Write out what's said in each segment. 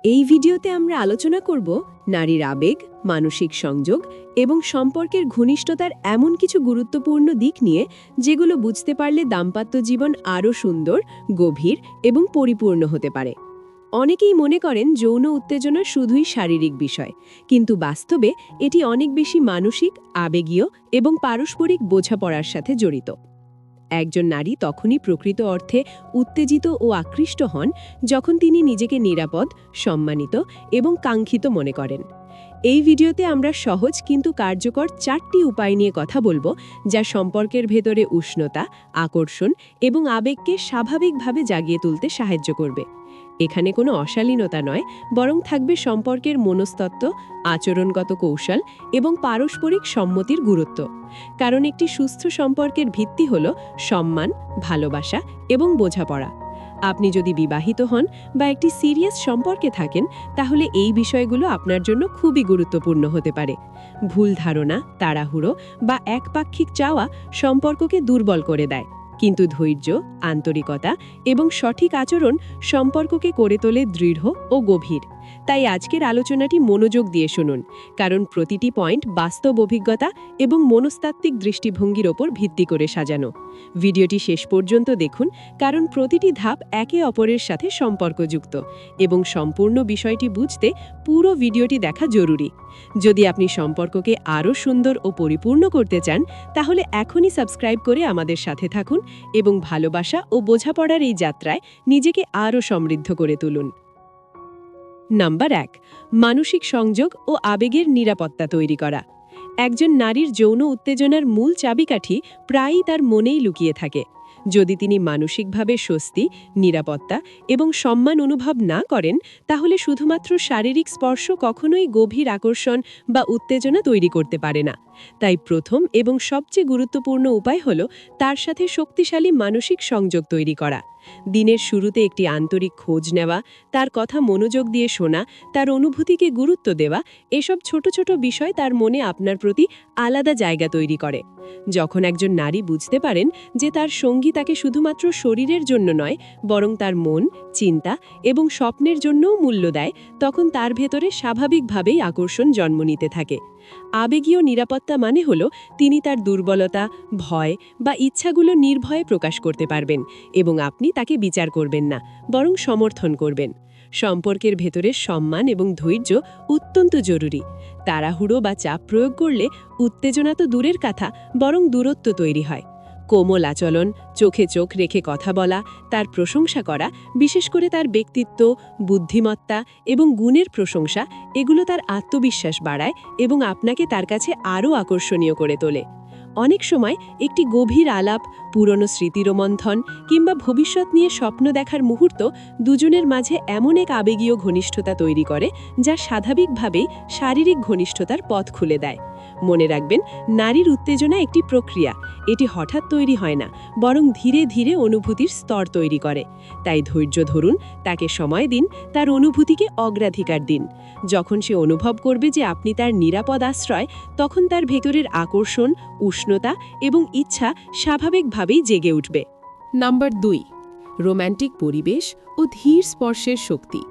এই ভিডিওতে আমরা আলোচনা করব নারীর আবেগ, মানসিক সংযোগ এবং সম্পর্কের ঘনিষ্ঠতার এমন কিছু গুরুত্বপূর্ণ দিক নিয়ে যেগুলো বুঝতে পারলে দাম্পত্য জীবন আরও সুন্দর, গভীর এবং পরিপূর্ণ হতে পারে। অনেকেই মনে করেন যৌন উত্তেজনা শুধুই শারীরিক বিষয়, কিন্তু বাস্তবে এটি অনেক বেশি মানসিক, আবেগীয় এবং পারস্পরিক বোঝাপড়ার সাথে জড়িত। একজন নারী তখনই প্রকৃত অর্থে উত্তেজিত ও আকৃষ্ট হন যখন তিনি নিজেকে নিরাপদ, সম্মানিত এবং কাঙ্ক্ষিত মনে করেন। এই ভিডিওতে আমরা সহজ কিন্তু কার্যকর 4টি উপায় নিয়ে কথা বলবো, যা সম্পর্কের ভেতরে উষ্ণতা, আকর্ষণ এবং আবেগকে স্বাভাবিকভাবে জাগিয়ে তুলতে সাহায্য করবে। এখানে কোনো অশালীনতা নয়, বরং থাকবে সম্পর্কের মনস্তত্ত্ব, আচরণগত কৌশল এবং পারস্পরিক সম্মতির গুরুত্ব। কারণ একটি সুস্থ সম্পর্কের ভিত্তি হল সম্মান, ভালোবাসা এবং বোঝাপড়া। আপনি যদি বিবাহিত হন বা একটি সিরিয়াস সম্পর্কে থাকেন, তাহলে এই বিষয়গুলো আপনার জন্য খুবই গুরুত্বপূর্ণ হতে পারে। ভুল ধারণা, তাড়াহুড়ো বা একপাক্ষিক চাওয়া সম্পর্ককে দুর্বল করে দেয়, কিন্তু ধৈর্য, আন্তরিকতা এবং সঠিক আচরণ সম্পর্ককে করে তোলে দৃঢ় ও গভীর। তাই আজকের আলোচনাটি মনোযোগ দিয়ে শুনুন, কারণ প্রতিটি পয়েন্ট বাস্তব অভিজ্ঞতা এবং মনস্তাত্ত্বিক দৃষ্টিভঙ্গির ওপর ভিত্তি করে সাজানো। ভিডিওটি শেষ পর্যন্ত দেখুন, কারণ প্রতিটি ধাপ একে অপরের সাথে সম্পর্কযুক্ত এবং সম্পূর্ণ বিষয়টি বুঝতে পুরো ভিডিওটি দেখা জরুরি। যদি আপনি সম্পর্ককে আরও সুন্দর ও পরিপূর্ণ করতে চান, তাহলে এখনই সাবস্ক্রাইব করে আমাদের সাথে থাকুন এবং ভালোবাসা ও বোঝাপড়ার এই যাত্রায় নিজেকে আরও সমৃদ্ধ করে তুলুন। নাম্বার 1, মানসিক সংযোগ ও আবেগের নিরাপত্তা তৈরি করা। একজন নারীর যৌন উত্তেজনার মূল চাবিকাঠি প্রায়ই তার মনেই লুকিয়ে থাকে। যদি তিনি মানসিকভাবে স্বস্তি, নিরাপত্তা এবং সম্মান অনুভব না করেন, তাহলে শুধুমাত্র শারীরিক স্পর্শ কখনোই গভীর আকর্ষণ বা উত্তেজনা তৈরি করতে পারে না। তাই প্রথম এবং সবচেয়ে গুরুত্বপূর্ণ উপায় হল তার সাথে শক্তিশালী মানসিক সংযোগ তৈরি করা। দিনের শুরুতে একটি আন্তরিক খোঁজ নেওয়া, তার কথা মনোযোগ দিয়ে শোনা, তার অনুভূতিকে গুরুত্ব দেওয়া, এসব ছোট ছোট বিষয় তার মনে আপনার প্রতি আলাদা জায়গা তৈরি করে। যখন একজন নারী বুঝতে পারেন যে তার সঙ্গী তাকে শুধুমাত্র শরীরের জন্য নয়, বরং তার মন, চিন্তা এবং স্বপ্নের জন্যও মূল্য দেয়, তখন তার ভেতরে স্বাভাবিকভাবেই আকর্ষণ জন্ম নিতে থাকে। আবেগীয় নিরাপত্তা মানে হলো তিনি তার দুর্বলতা, ভয় বা ইচ্ছাগুলো নির্ভয়ে প্রকাশ করতে পারবেন এবং আপনি তাকে বিচার করবেন না, বরং সমর্থন করবেন। সম্পর্কের ভেতরে সম্মান এবং ধৈর্য অত্যন্ত জরুরি। তাড়াহুড়ো বা চাপ প্রয়োগ করলে উত্তেজনা তো দূরের কথা, বরং দূরত্ব তৈরি হয়। কোমল আচরণ, চোখে চোখ রেখে কথা বলা, তার প্রশংসা করা, বিশেষ করে তার ব্যক্তিত্ব, বুদ্ধিমত্তা এবং গুণের প্রশংসা, এগুলো তার আত্মবিশ্বাস বাড়ায় এবং আপনাকে তার কাছে আরও আকর্ষণীয় করে তোলে। অনেক সময় একটি গভীর আলাপ, পুরনো স্মৃতিরোমন্থন কিংবা ভবিষ্যৎ নিয়ে স্বপ্ন দেখার মুহূর্ত দুজনের মাঝে এমন এক আবেগীয় ঘনিষ্ঠতা তৈরি করে, যা স্বাভাবিকভাবেই শারীরিক ঘনিষ্ঠতার পথ খুলে দেয়। মনে রাখবেন, নারীর উত্তেজনা একটি প্রক্রিয়া। এটি হঠাৎ তৈরি হয় না, বরং ধীরে ধীরে অনুভূতির স্তর তৈরি করে। তাই ধৈর্য ধরুন, তাকে সময় দিন, তার অনুভূতিকে অগ্রাধিকার দিন। যখন সে অনুভব করবে যে আপনি তার নিরাপদ আশ্রয়, তখন তার ভেতরের আকর্ষণ, উষ্ণতা এবং ইচ্ছা স্বাভাবিকভাবেই জেগে উঠবে। নাম্বার 2, রোম্যান্টিক পরিবেশ ও ধীর স্পর্শের শক্তি।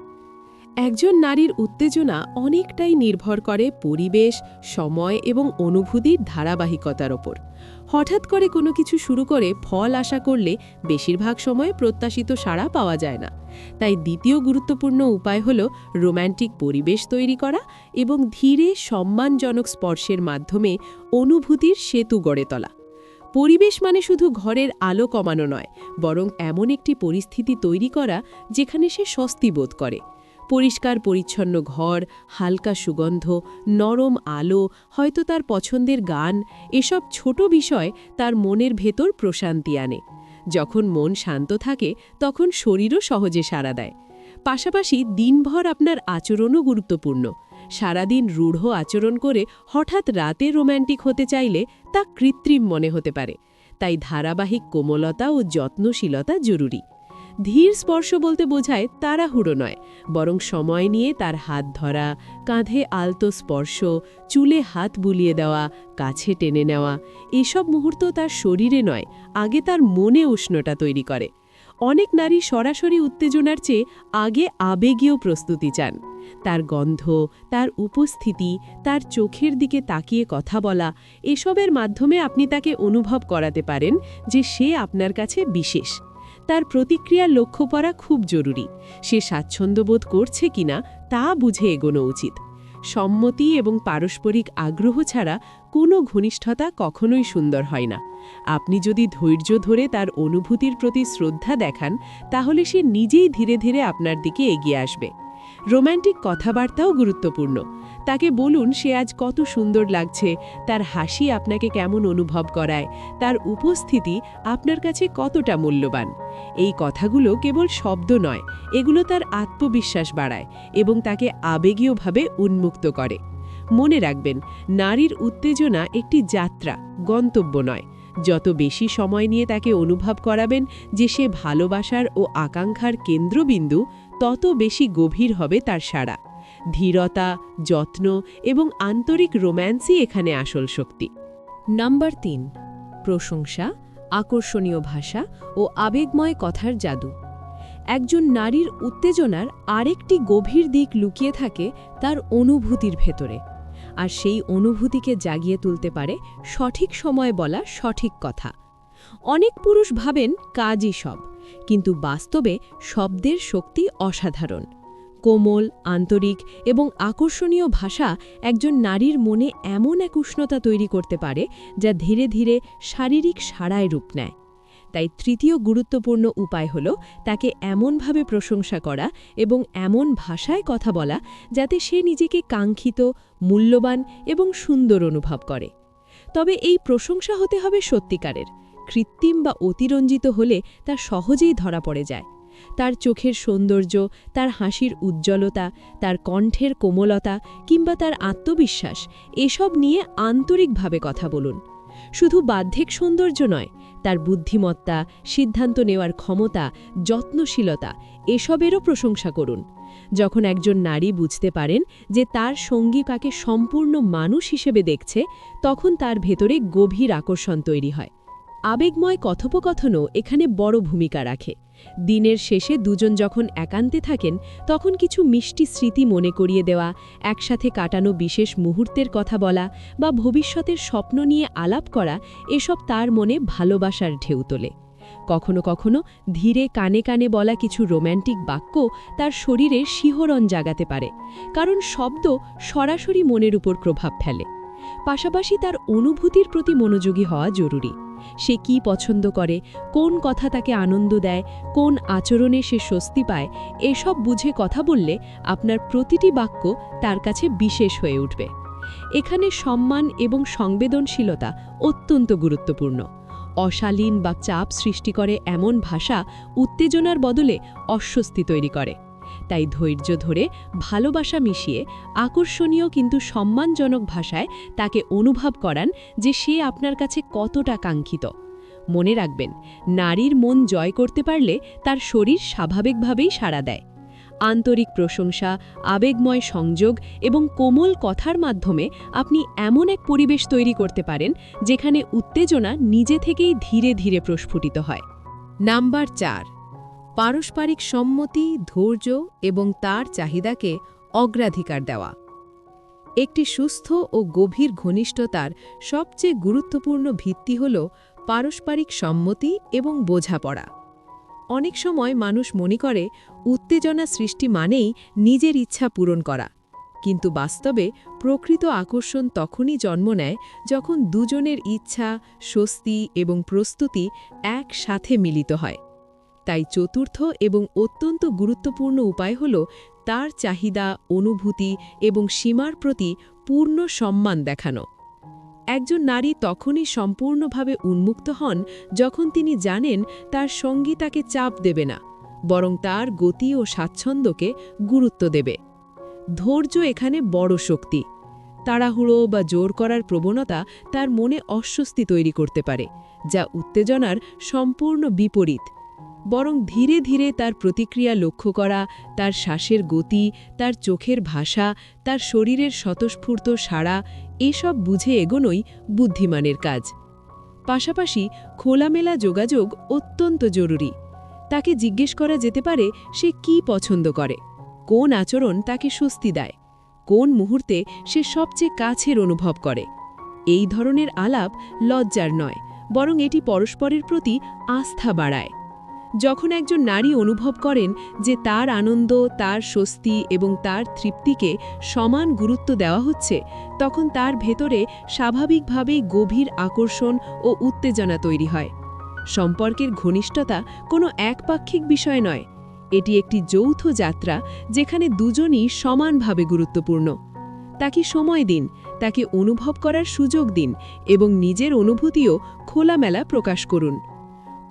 একজন নারীর উত্তেজনা অনেকটাই নির্ভর করে পরিবেশ, সময় এবং অনুভূতির ধারাবাহিকতার ওপর। হঠাৎ করে কোনো কিছু শুরু করে ফল আশা করলে বেশিরভাগ সময় প্রত্যাশিত সাড়া পাওয়া যায় না। তাই দ্বিতীয় গুরুত্বপূর্ণ উপায় হল রোম্যান্টিক পরিবেশ তৈরি করা এবং ধীরে সম্মানজনক স্পর্শের মাধ্যমে অনুভূতির সেতু গড়ে তোলা। পরিবেশ মানে শুধু ঘরের আলো কমানো নয়, বরং এমন একটি পরিস্থিতি তৈরি করা যেখানে সে স্বস্তি বোধ করে। পরিষ্কার পরিচ্ছন্ন ঘর, হালকা সুগন্ধ, নরম আলো, হয়তো তার পছন্দের গান, এসব ছোট বিষয় তার মনের ভেতর প্রশান্তি আনে। যখন মন শান্ত থাকে, তখন শরীরও সহজে সাড়া দেয়। পাশাপাশি দিনভর আপনার আচরণও গুরুত্বপূর্ণ। সারাদিন রূঢ় আচরণ করে হঠাৎ রাতে রোম্যান্টিক হতে চাইলে তা কৃত্রিম মনে হতে পারে। তাই ধারাবাহিক কোমলতা ও যত্নশীলতা জরুরি। ধীর স্পর্শ বলতে বোঝায় তাড়াহুড়ো নয়, বরং সময় নিয়ে তার হাত ধরা, কাঁধে আলতো স্পর্শ, চুলে হাত বুলিয়ে দেওয়া, কাছে টেনে নেওয়া। এসব মুহূর্ত তার শরীরে নয়, আগে তার মনে উষ্ণতা তৈরি করে। অনেক নারী সরাসরি উত্তেজনার চেয়ে আগে আবেগীয় প্রস্তুতি চান। তার গন্ধ, তার উপস্থিতি, তার চোখের দিকে তাকিয়ে কথা বলা, এসবের মাধ্যমে আপনি তাকে অনুভব করাতে পারেন যে সে আপনার কাছে বিশেষ। তার প্রতিক্রিয়া লক্ষ্য করা খুব জরুরি। সে স্বাচ্ছন্দ্যবোধ করছে কিনা তা বুঝে এগোনো উচিত। সম্মতি এবং পারস্পরিক আগ্রহ ছাড়া কোনো ঘনিষ্ঠতা কখনোই সুন্দর হয় না। আপনি যদি ধৈর্য ধরে তার অনুভূতির প্রতি শ্রদ্ধা দেখান, তাহলে সে নিজেই ধীরে ধীরে আপনার দিকে এগিয়ে আসবে। রোম্যান্টিক কথাবার্তাও গুরুত্বপূর্ণ। তাকে বলুন সে আজ কত সুন্দর লাগছে, তার হাসি আপনাকে কেমন অনুভব করায়, তার উপস্থিতি আপনার কাছে কতটা মূল্যবান। এই কথাগুলো কেবল শব্দ নয়, এগুলো তার আত্মবিশ্বাস বাড়ায় এবং তাকে আবেগীয়ভাবে উন্মুক্ত করে। মনে রাখবেন, নারীর উত্তেজনা একটি যাত্রা, গন্তব্য নয়। যত বেশি সময় নিয়ে তাকে অনুভব করাবেন যে সে ভালোবাসার ও আকাঙ্ক্ষার কেন্দ্রবিন্দু, তত বেশি গভীর হবে তার সাড়া। ধীরতা, যত্ন এবং আন্তরিক রোম্যান্সই এখানে আসল শক্তি। নাম্বার 3, প্রশংসা, আকর্ষণীয় ভাষা ও আবেগময় কথার জাদু। একজন নারীর উত্তেজনার আরেকটি গভীর দিক লুকিয়ে থাকে তার অনুভূতির ভেতরে, আর সেই অনুভূতিকে জাগিয়ে তুলতে পারে সঠিক সময়ে বলা সঠিক কথা। অনেক পুরুষ ভাবেন কাজই সব, কিন্তু বাস্তবে শব্দের শক্তি অসাধারণ। কোমল, আন্তরিক এবং আকর্ষণীয় ভাষা একজন নারীর মনে এমন এক উষ্ণতা তৈরি করতে পারে যা ধীরে ধীরে শারীরিক সাড়ায় রূপ নেয়। তাই তৃতীয় গুরুত্বপূর্ণ উপায় হল তাকে এমনভাবে প্রশংসা করা এবং এমন ভাষায় কথা বলা যাতে সে নিজেকে কাঙ্ক্ষিত, মূল্যবান এবং সুন্দর অনুভব করে। তবে এই প্রশংসা হতে হবে সত্যিকারের। কৃত্রিম বা অতিরঞ্জিত হলে তা সহজেই ধরা পড়ে যায়। তার চোখের সৌন্দর্য, তার হাসির উজ্জ্বলতা, তার কণ্ঠের কোমলতা কিংবা তার আত্মবিশ্বাস, এসব নিয়ে আন্তরিকভাবে কথা বলুন। শুধু বাহ্যিক সৌন্দর্য নয়, তার বুদ্ধিমত্তা, সিদ্ধান্ত নেওয়ার ক্ষমতা, যত্নশীলতা, এসবেরও প্রশংসা করুন। যখন একজন নারী বুঝতে পারেন যে তার সঙ্গী তাকে সম্পূর্ণ মানুষ হিসেবে দেখছে, তখন তার ভেতরে গভীর আকর্ষণ তৈরি হয়। আবেগময় কথোপকথনও এখানে বড় ভূমিকা রাখে। দিনের শেষে দুজন যখন একান্তে থাকেন, তখন কিছু মিষ্টি স্মৃতি মনে করিয়ে দেওয়া, একসাথে কাটানো বিশেষ মুহূর্তের কথা বলা বা ভবিষ্যতের স্বপ্ন নিয়ে আলাপ করা, এসব তার মনে ভালোবাসার ঢেউ তোলে। কখনো কখনো ধীরে কানে কানে বলা কিছু রোম্যান্টিক বাক্য তার শরীরে শিহরণ জাগাতে পারে, কারণ শব্দ সরাসরি মনের উপর প্রভাব ফেলে। পাশাপাশি তার অনুভূতির প্রতি মনোযোগী হওয়া জরুরি। সে কি পছন্দ করে, কোন কথা তাকে আনন্দ দেয়, কোন আচরণে সে স্বস্তি পায়, এসব বুঝে কথা বললে আপনার প্রতিটি বাক্য তার কাছে বিশেষ হয়ে উঠবে। এখানে সম্মান এবং সংবেদনশীলতা অত্যন্ত গুরুত্বপূর্ণ। অশালীন বা চাপ সৃষ্টি করে এমন ভাষা উত্তেজনার বদলে অস্বস্তি তৈরি করে। তাই ধৈর্য ধরে, ভালোবাসা মিশিয়ে, আকর্ষণীয় কিন্তু সম্মানজনক ভাষায় তাকে অনুভব করান যে সে আপনার কাছে কতটা কাঙ্ক্ষিত। মনে রাখবেন, নারীর মন জয় করতে পারলে তার শরীর স্বাভাবিকভাবেই সাড়া দেয়। আন্তরিক প্রশংসা, আবেগময় সংযোগ এবং কোমল কথার মাধ্যমে আপনি এমন এক পরিবেশ তৈরি করতে পারেন যেখানে উত্তেজনা নিজে থেকেই ধীরে ধীরে প্রস্ফুটিত হয়। নাম্বার 4, পারস্পরিক সম্মতি, ধৈর্য এবং তার চাহিদাকে অগ্রাধিকার দেওয়া। একটি সুস্থ ও গভীর ঘনিষ্ঠতার সবচেয়ে গুরুত্বপূর্ণ ভিত্তি হল পারস্পরিক সম্মতি এবং বোঝাপড়া। অনেক সময় মানুষ মনে করে উত্তেজনা সৃষ্টি মানেই নিজের ইচ্ছা পূরণ করা, কিন্তু বাস্তবে প্রকৃত আকর্ষণ তখনই জন্ম নেয় যখন দুজনের ইচ্ছা, স্বস্তি এবং প্রস্তুতি একসাথে মিলিত হয়। তাই চতুর্থ এবং অত্যন্ত গুরুত্বপূর্ণ উপায় হল তার চাহিদা, অনুভূতি এবং সীমার প্রতি পূর্ণ সম্মান দেখানো। একজন নারী তখনই সম্পূর্ণভাবে উন্মুক্ত হন যখন তিনি জানেন তার সঙ্গী তাকে চাপ দেবে না, বরং তার গতি ও স্বাচ্ছন্দ্যকে গুরুত্ব দেবে। ধৈর্য এখানে বড় শক্তি। তাড়াহুড়ো বা জোর করার প্রবণতা তার মনে অস্বস্তি তৈরি করতে পারে, যা উত্তেজনার সম্পূর্ণ বিপরীত। বরং ধীরে ধীরে তার প্রতিক্রিয়া লক্ষ্য করা, তার শ্বাসের গতি, তার চোখের ভাষা, তার শরীরের স্বতঃস্ফূর্ত সাড়া, এসব বুঝে এগোনোই বুদ্ধিমানের কাজ। পাশাপাশি খোলামেলা যোগাযোগ অত্যন্ত জরুরি। তাকে জিজ্ঞেস করা যেতে পারে সে কি পছন্দ করে, কোন আচরণ তাকে স্বস্তি দেয়, কোন মুহূর্তে সে সবচেয়ে কাছের অনুভব করে। এই ধরনের আলাপ লজ্জার নয়, বরং এটি পরস্পরের প্রতি আস্থা বাড়ায়। যখন একজন নারী অনুভব করেন যে তার আনন্দ, তার স্বস্তি এবং তার তৃপ্তিকে সমান গুরুত্ব দেওয়া হচ্ছে, তখন তার ভেতরে স্বাভাবিকভাবেই গভীর আকর্ষণ ও উত্তেজনা তৈরি হয়। সম্পর্কের ঘনিষ্ঠতা কোনো একপাক্ষিক বিষয় নয়, এটি একটি যৌথ যাত্রা যেখানে দুজনই সমানভাবে গুরুত্বপূর্ণ। তাকে সময় দিন, তাকে অনুভব করার সুযোগ দিন এবং নিজের অনুভূতিও খোলামেলা প্রকাশ করুন।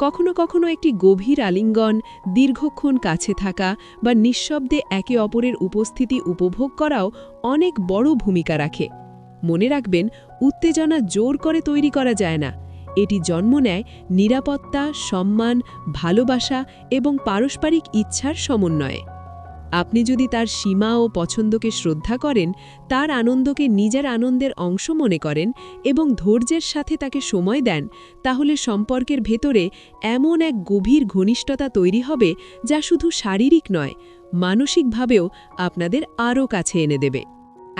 কখনো কখনো একটি গভীর আলিঙ্গন, দীর্ঘক্ষণ কাছে থাকা বা নিঃশব্দে একে অপরের উপস্থিতি উপভোগ করাও অনেক বড় ভূমিকা রাখে। মনে রাখবেন, উত্তেজনা জোর করে তৈরি করা যায় না, এটি জন্ম নেয় নিরাপত্তা, সম্মান, ভালোবাসা এবং পারস্পরিক ইচ্ছার সমন্বয়ে। আপনি যদি তার সীমা ও পছন্দকে শ্রদ্ধা করেন, তার আনন্দকে নিজের আনন্দের অংশ মনে করেন এবং ধৈর্যের সাথে তাকে সময় দেন, তাহলে সম্পর্কের ভেতরে এমন এক গভীর ঘনিষ্ঠতা তৈরি হবে যা শুধু শারীরিক নয়, মানসিকভাবেও আপনাদের আরও কাছে এনে দেবে।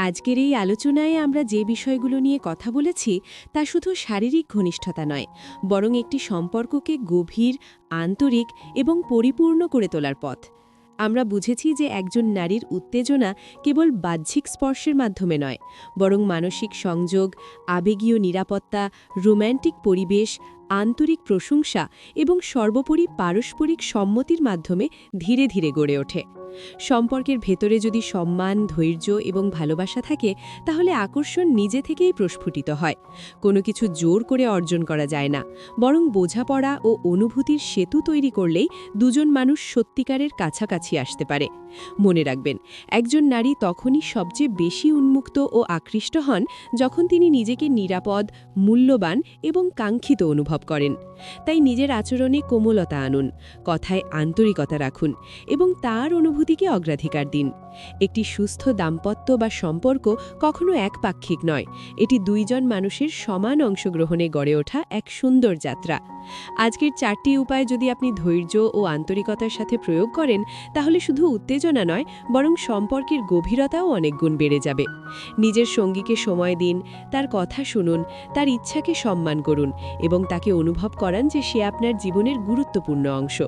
আজকের এই আলোচনায় আমরা যে বিষয়গুলো নিয়ে কথা বলেছি তা শুধু শারীরিক ঘনিষ্ঠতা নয়, বরং একটি সম্পর্ককে গভীর, আন্তরিক এবং পরিপূর্ণ করে তোলার পথ। আমরা বুঝেছি যে একজন নারীর উত্তেজনা কেবল বাহ্যিক স্পর্শের মাধ্যমে নয়, বরং মানসিক সংযোগ, আবেগীয় নিরাপত্তা, রোম্যান্টিক পরিবেশ, আন্তরিক প্রশংসা এবং সর্বোপরি পারস্পরিক সম্মতির মাধ্যমে ধীরে ধীরে গড়ে ওঠে। সম্পর্কের ভেতরে যদি সম্মান, ধৈর্য এবং ভালোবাসা থাকে, তাহলে আকর্ষণ নিজে থেকেই প্রস্ফুটিত হয়। কোনো কিছু জোর করে অর্জন করা যায় না, বরং বোঝাপড়া ও অনুভূতির সেতু তৈরি করলেই দুজন মানুষ সত্যিকারের কাছাকাছি আসতে পারে। মনে রাখবেন, একজন নারী তখনই সবচেয়ে বেশি উন্মুক্ত ও আকৃষ্ট হন যখন তিনি নিজেকে নিরাপদ, মূল্যবান এবং কাঙ্ক্ষিত অনুভব করেন। তাই নিজের আচরণে কোমলতা আনুন, কথায় আন্তরিকতা রাখুন এবং তার অনুভূতিকে অগ্রাধিকার দিন। একটি সুস্থ দাম্পত্য বা সম্পর্ক কখনো একপাক্ষিক নয়, এটি দুইজন মানুষের সমান অংশগ্রহণে গড়ে ওঠা এক সুন্দর যাত্রা। আজকের 4টি উপায় যদি আপনি ধৈর্য ও আন্তরিকতার সাথে প্রয়োগ করেন, তাহলে শুধু উত্তেজনা নয়, বরং সম্পর্কের গভীরতাও অনেক গুণ বেড়ে যাবে। নিজের সঙ্গীকে সময় দিন, তার কথা শুনুন, তার ইচ্ছাকে সম্মান করুন এবং তাকে অনুভব করান যে সে আপনার জীবনের গুরুত্বপূর্ণ অংশ।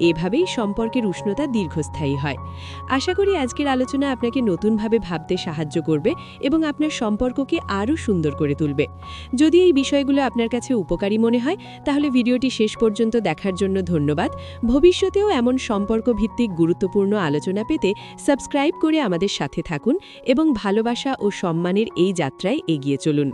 এভাবেই সম্পর্কের উষ্ণতা দীর্ঘস্থায়ী হয়। আশা করি আজকের আলোচনা আপনাকে নতুনভাবে ভাবতে সাহায্য করবে এবং আপনার সম্পর্ককে আরও সুন্দর করে তুলবে। যদি এই বিষয়গুলো আপনার কাছে উপকারী মনে হয়, তাহলে ভিডিওটি শেষ পর্যন্ত দেখার জন্য ধন্যবাদ। ভবিষ্যতেও এমন সম্পর্ক ভিত্তিক গুরুত্বপূর্ণ আলোচনা পেতে সাবস্ক্রাইব করে আমাদের সাথে থাকুন এবং ভালোবাসা ও সম্মানের এই যাত্রায় এগিয়ে চলুন।